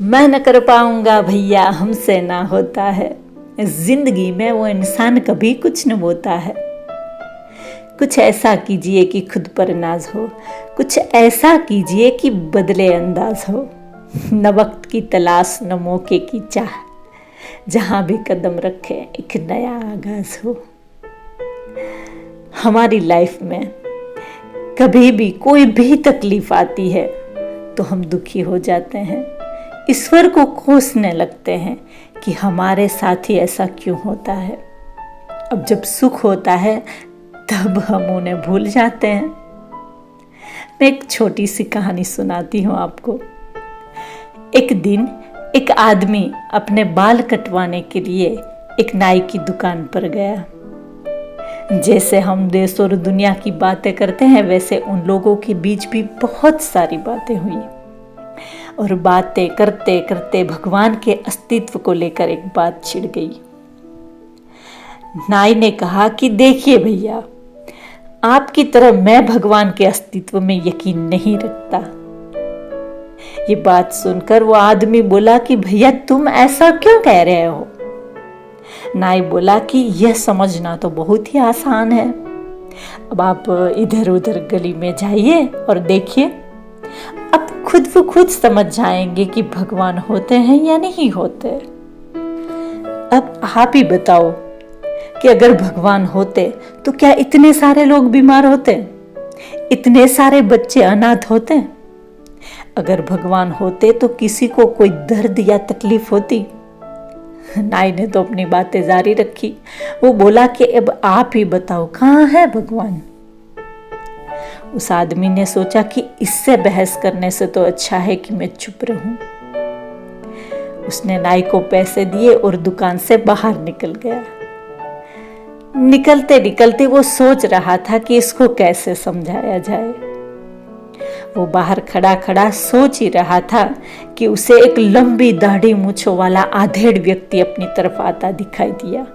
मैं न कर पाऊंगा भैया, हमसे ना होता है। जिंदगी में वो इंसान कभी कुछ न बोता है। कुछ ऐसा कीजिए कि खुद पर नाज हो, कुछ ऐसा कीजिए कि बदले अंदाज हो। न वक्त की तलाश न मौके की चाह, जहां भी कदम रखे एक नया आगाज हो। हमारी लाइफ में कभी भी कोई भी तकलीफ आती है तो हम दुखी हो जाते हैं, ईश्वर को कोसने लगते हैं कि हमारे साथ ही ऐसा क्यों होता है। अब जब सुख होता है तब हम उन्हें भूल जाते हैं। मैं एक छोटी सी कहानी सुनाती हूँ आपको। एक दिन एक आदमी अपने बाल कटवाने के लिए एक नाई की दुकान पर गया। जैसे हम देश और दुनिया की बातें करते हैं, वैसे उन लोगों के बीच भी बहुत सारी बातें हुई और बातें करते करते भगवान के अस्तित्व को लेकर एक बात छिड़ गई। नाई ने कहा कि देखिए भैया, आपकी तरह मैं भगवान के अस्तित्व में यकीन नहीं रखता। ये बात सुनकर वो आदमी बोला कि भैया तुम ऐसा क्यों कह रहे हो। नाई बोला कि यह समझना तो बहुत ही आसान है। अब आप इधर उधर गली में जाइए और देखिए, अब खुद व खुद समझ जाएंगे कि भगवान होते हैं या नहीं होते। अब आप ही बताओ कि अगर भगवान होते तो क्या इतने सारे लोग बीमार होते, इतने सारे बच्चे अनाथ होते। अगर भगवान होते तो किसी को कोई दर्द या तकलीफ होती। नाई ने तो अपनी बातें जारी रखी। वो बोला कि अब आप ही बताओ, कहाँ है भगवान। उस आदमी ने सोचा कि इससे बहस करने से तो अच्छा है कि मैं चुप रहूं। उसने नाई को पैसे दिए और दुकान से बाहर निकल गया। निकलते निकलते वो सोच रहा था कि इसको कैसे समझाया जाए। वो बाहर खड़ा खड़ा सोच ही रहा था कि उसे एक लंबी दाढ़ी मूंछों वाला आधेड़ व्यक्ति अपनी तरफ आता दिखाई दिया।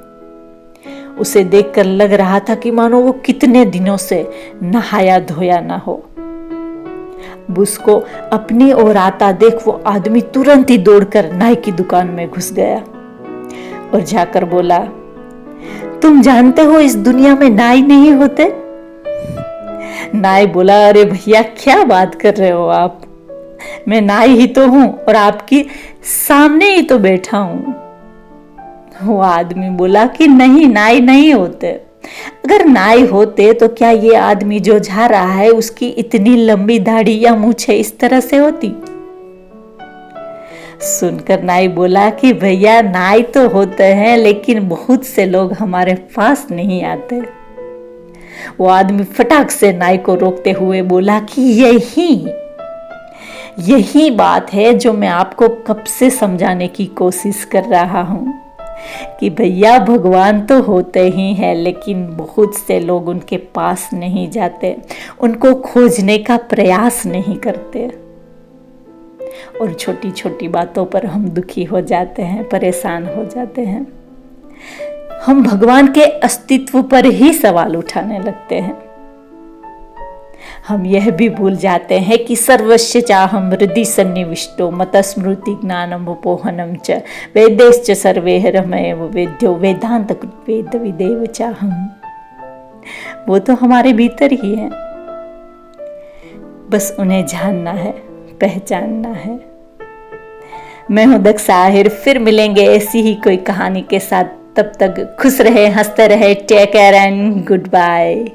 उसे देखकर लग रहा था कि मानो वो कितने दिनों से नहाया धोया ना हो। उसको अपनी ओर आता देख वो आदमी तुरंत ही दौड़कर नाई की दुकान में घुस गया और जाकर बोला, तुम जानते हो इस दुनिया में नाई नहीं होते। नाई बोला, अरे भैया क्या बात कर रहे हो आप, मैं नाई ही तो हूं और आपकी सामने ही तो बैठा हूं। वो आदमी बोला कि नहीं, नाई नहीं होते। अगर नाई होते तो क्या ये आदमी जो जा रहा है उसकी इतनी लंबी दाढ़ी या मूछें इस तरह से होती। सुनकर नाई बोला कि भैया नाई तो होते हैं, लेकिन बहुत से लोग हमारे पास नहीं आते। वो आदमी फटाक से नाई को रोकते हुए बोला कि यही बात है जो मैं आपको कब से समझाने की कोशिश कर रहा हूं कि भैया भगवान तो होते ही हैं, लेकिन बहुत से लोग उनके पास नहीं जाते, उनको खोजने का प्रयास नहीं करते और छोटी छोटी बातों पर हम दुखी हो जाते हैं, परेशान हो जाते हैं। हम भगवान के अस्तित्व पर ही सवाल उठाने लगते हैं। हम यह भी भूल जाते हैं कि सर्वस्य चाहम हृदि सन्निविष्टो मत स्मृति ज्ञानम उपोहनम च वेदेश्च सर्वे रमएव वेद्यो वेदांत कृत वेद विदेव चाहम। वो तो हमारे भीतर ही है, बस उन्हें जानना है, पहचानना है। मैं हूं दक्षा आहिर, फिर मिलेंगे ऐसी ही कोई कहानी के साथ। तब तक खुश रहे, हंसते रहे। Take care and good bye.